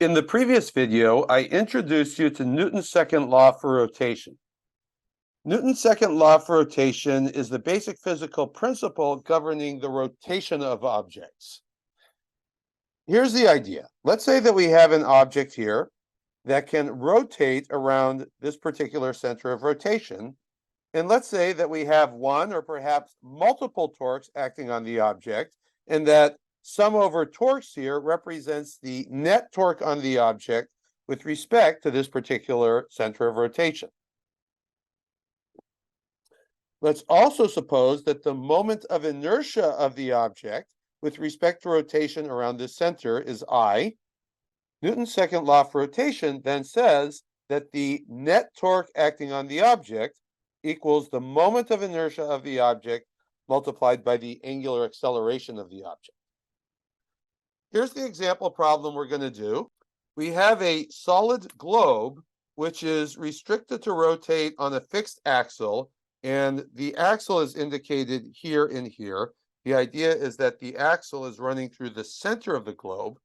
In the previous video, I introduced you to Newton's second law for rotation. Newton's second law for rotation is the basic physical principle governing the rotation of objects. Here's the idea. Let's say that we have an object here that can rotate around this particular center of rotation. And let's say that we have one or perhaps multiple torques acting on the object, and that sum over torques here represents the net torque on the object with respect to this particular center of rotation. Let's also suppose that the moment of inertia of the object with respect to rotation around this center is I. Newton's second law for rotation then says that the net torque acting on the object equals the moment of inertia of the object multiplied by the angular acceleration of the object. Here's the example problem we're going to do. We have a solid globe which is restricted to rotate on a fixed axle, and the axle is indicated here and here. The idea is that the axle is running through the center of the globe.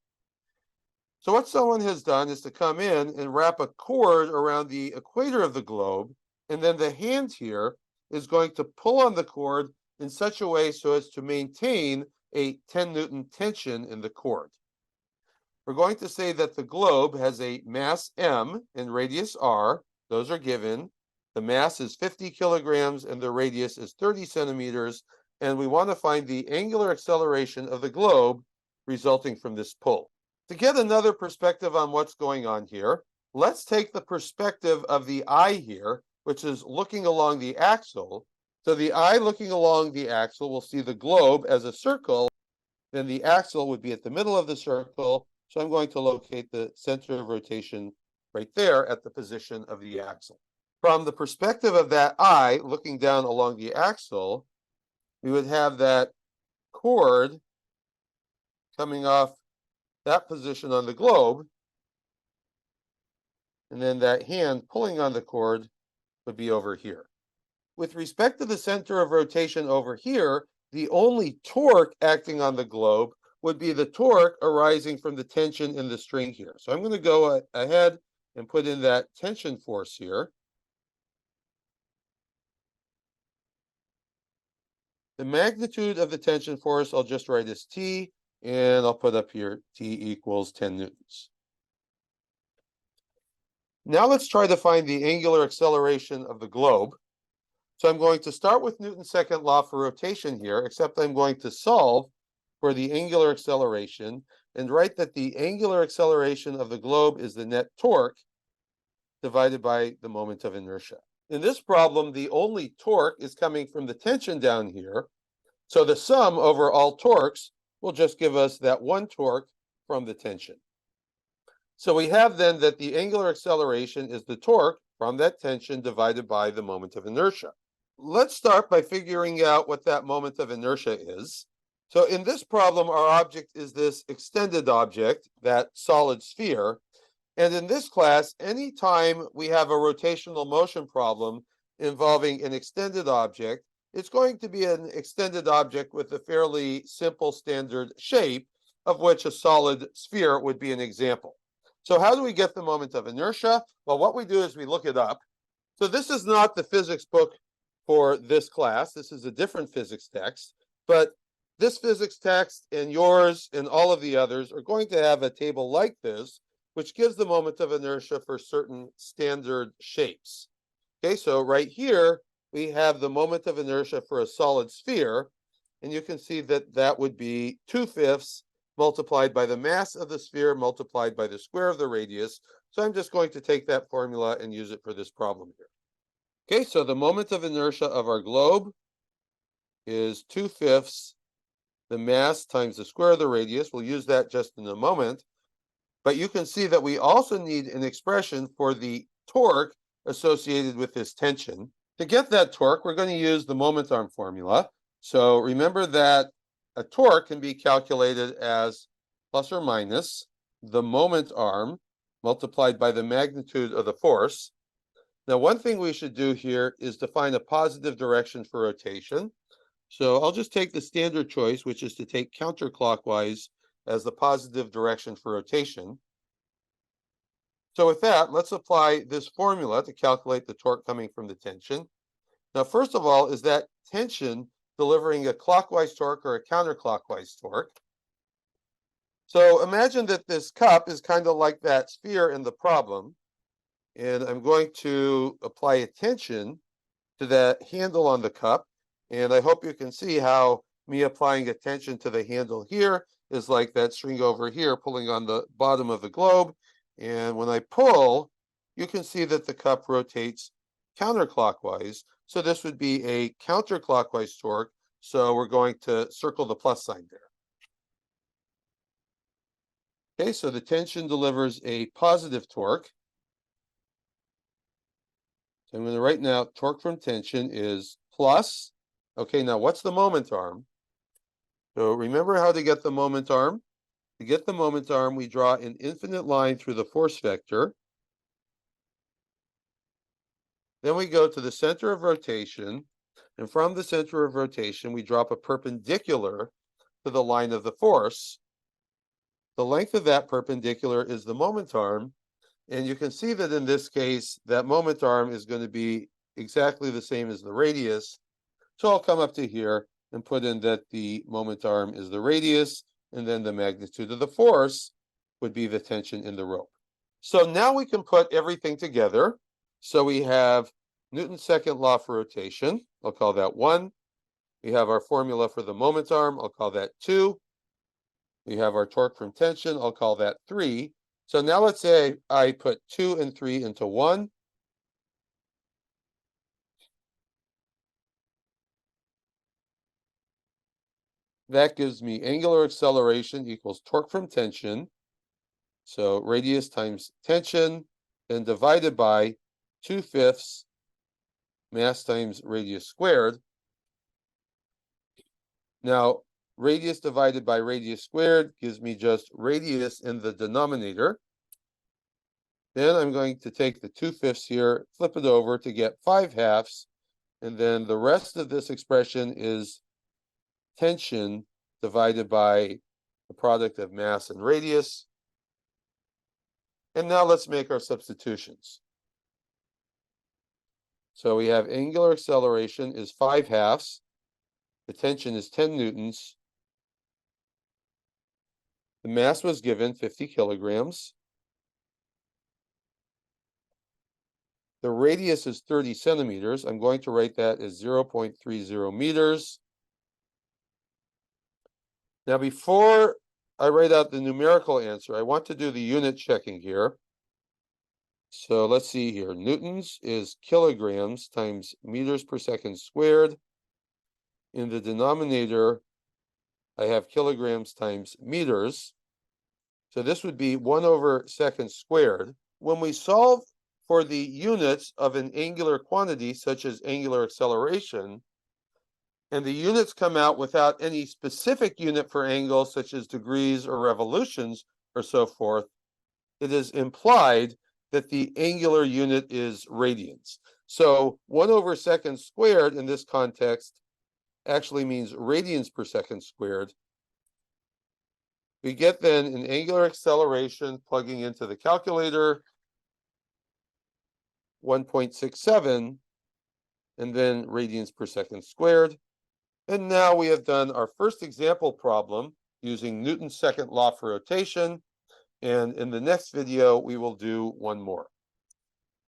So what someone has done is to come in and wrap a cord around the equator of the globe, and then the hand here is going to pull on the cord in such a way so as to maintain a 10 Newton tension in the cord. We're going to say that the globe has a mass m and radius r. Those are given. The mass is 50 kilograms and the radius is 30 centimeters. And we want to find the angular acceleration of the globe resulting from this pull. To get another perspective on what's going on here, let's take the perspective of the eye here, which is looking along the axle. So the eye looking along the axle will see the globe as a circle. Then the axle would be at the middle of the circle. So I'm going to locate the center of rotation right there at the position of the axle. From the perspective of that eye looking down along the axle, we would have that cord coming off that position on the globe, and then that hand pulling on the cord would be over here. With respect to the center of rotation over here, the only torque acting on the globe would be the torque arising from the tension in the string here. So I'm going to go ahead and put in that tension force here. The magnitude of the tension force I'll just write as T, and I'll put up here T equals 10 newtons. Now let's try to find the angular acceleration of the globe. So I'm going to start with Newton's second law for rotation here, except I'm going to solve for the angular acceleration and write that the angular acceleration of the globe is the net torque divided by the moment of inertia. In this problem, the only torque is coming from the tension down here. So the sum over all torques will just give us that one torque from the tension. So we have then that the angular acceleration is the torque from that tension divided by the moment of inertia. Let's start by figuring out what that moment of inertia is. So in this problem, our object is this extended object, that solid sphere. And in this class, anytime we have a rotational motion problem involving an extended object, it's going to be an extended object with a fairly simple standard shape, of which a solid sphere would be an example. So how do we get the moment of inertia? Well, what we do is we look it up. So this is not the physics book for this class. This is a different physics text. But this physics text and yours and all of the others are going to have a table like this, which gives the moment of inertia for certain standard shapes. Okay, so right here, we have the moment of inertia for a solid sphere, and you can see that that would be 2/5 multiplied by the mass of the sphere multiplied by the square of the radius. So I'm just going to take that formula and use it for this problem here. Okay, so the moment of inertia of our globe is 2/5 the mass times the square of the radius. We'll use that just in a moment. But you can see that we also need an expression for the torque associated with this tension. To get that torque, we're going to use the moment arm formula. So remember that a torque can be calculated as plus or minus the moment arm multiplied by the magnitude of the force. Now, one thing we should do here is define a positive direction for rotation. So I'll just take the standard choice, which is to take counterclockwise as the positive direction for rotation. So with that, let's apply this formula to calculate the torque coming from the tension. Now, first of all, is that tension delivering a clockwise torque or a counterclockwise torque? So imagine that this cup is kind of like that sphere in the problem, and I'm going to apply a tension to that handle on the cup, and I hope you can see how me applying a tension to the handle here is like that string over here pulling on the bottom of the globe, and when I pull, you can see that the cup rotates counterclockwise, so this would be a counterclockwise torque, so we're going to circle the plus sign there. Okay, so the tension delivers a positive torque. So I'm going to write now torque from tension is plus. Okay, now what's the moment arm? So remember how to get the moment arm? To get the moment arm, we draw an infinite line through the force vector. Then we go to the center of rotation, and from the center of rotation, we drop a perpendicular to the line of the force. The length of that perpendicular is the moment arm, and you can see that in this case, that moment arm is going to be exactly the same as the radius. So I'll come up to here and put in that the moment arm is the radius, and then the magnitude of the force would be the tension in the rope. So now we can put everything together. So we have Newton's second law for rotation. I'll call that 1. We have our formula for the moment arm. I'll call that 2. We have our torque from tension. I'll call that 3. So now let's say I put 2 and 3 into 1. That gives me angular acceleration equals torque from tension. So radius times tension, then divided by 2/5 mass times radius squared. Now, radius divided by radius squared gives me just radius in the denominator. Then I'm going to take the 2/5 here, flip it over to get 5/2, and then the rest of this expression is tension divided by the product of mass and radius. And now let's make our substitutions. So we have angular acceleration is 5/2. The tension is 10 newtons. The mass was given 50 kilograms. The radius is 30 centimeters. I'm going to write that as 0.30 meters. Now, before I write out the numerical answer, I want to do the unit checking here. So let's see here. Newtons is kilograms times meters per second squared. In the denominator, I have kilograms times meters. So this would be 1/second squared. When we solve for the units of an angular quantity, such as angular acceleration, and the units come out without any specific unit for angle, such as degrees or revolutions or so forth, it is implied that the angular unit is radians. So 1/second squared in this context actually means radians per second squared. We get then an angular acceleration plugging into the calculator, 1.67, and then radians per second squared. And now we have done our first example problem using Newton's second law for rotation. And in the next video, we will do one more.